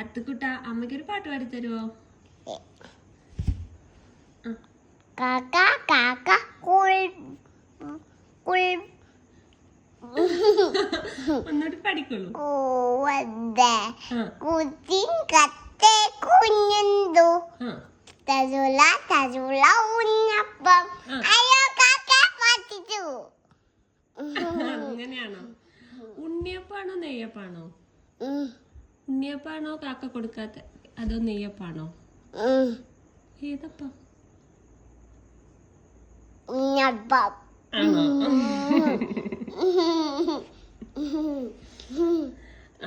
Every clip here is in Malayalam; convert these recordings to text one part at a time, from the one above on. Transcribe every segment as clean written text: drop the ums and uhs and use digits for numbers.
അത്തുക്കുട്ട അമ്മയ്ക്കൊരു പാട്ട് പാടി തരുമോ? കാക്ക കാക്ക കുൾ കുൾ ഒന്നോട്ട് പഠിക്കുള്ളൂ. കുത്തിൻ കത്തെ കുഞ്ഞെന്തു തരുള തരുള ഉണ്ണപ്പം അയ്യോ കാക്ക പറ്റിച്ചു. അങ്ങനെയാണോ? ഉണ്ണിയപ്പാണോ നെയ്യപ്പാണോ? ഉണ്ണിയപ്പാണോ കാക്ക കൊടുക്കാത്ത അതോ നെയ്യപ്പാണോ? ഏതപ്പാ? ഉണ്ണപ്പം ആണോ?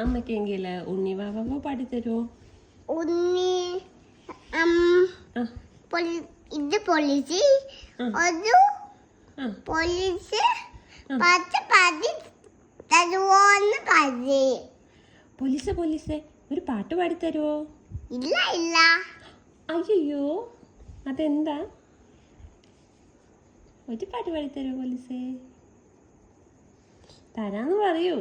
അമ്മക്കെങ്കില് ഉണ്ണി വാവ പാടി തരുമോ? ഉണ്ണി ഇത് പോലീസ് ഒരു പോലീസ് പത്ത് പതി തരുവോന്ന് പറയും. പോലീസേ ഒരു പാട്ട് പാടി തരുമോ? ഇല്ല ഇല്ല. അയ്യോ അതെന്താ? ഒരു പാട്ട് പാടി തരുമോ പോലീസേ? തരാന്ന് പറയൂ.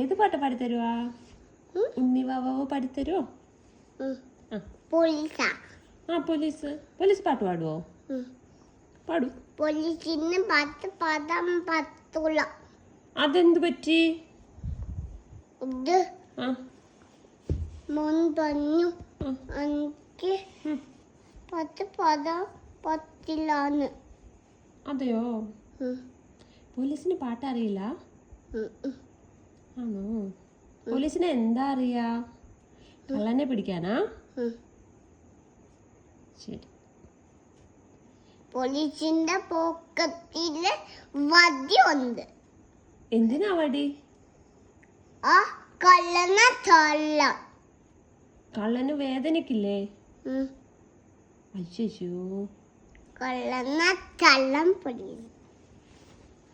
ഏത് പാട്ട് പാടി തരുവാ? ഉണ്ണി വാവ പാടി തരുമോ? പോലീസ് പാട്ട് പാടുവോ? പാടൂ. പോലീസിന് 10 പദം പത്തുള്ള. അതെന്ത് പറ്റി? ഇത് മോൻ പറഞ്ഞു എനിക്ക് 10 പദം പത്തില്ലാന്ന്. അതെയോ? പോലീസിന് പാട്ട് അറിയില്ല? ആണോ? പോലീസിന് എന്താ അറിയാ? കള്ളനെ പിടിക്കാനാ? ശരി. പോലീസിന്റെ പോക്കറ്റില് വടിയുണ്ട്. എന്തിനാ വടി? ആ കള്ളനെ തല്ലാൻ. കള്ളന് വേദനക്കില്ലേ? അയ്യോ കള്ളനെ തല്ലാൻ പോലീസ്.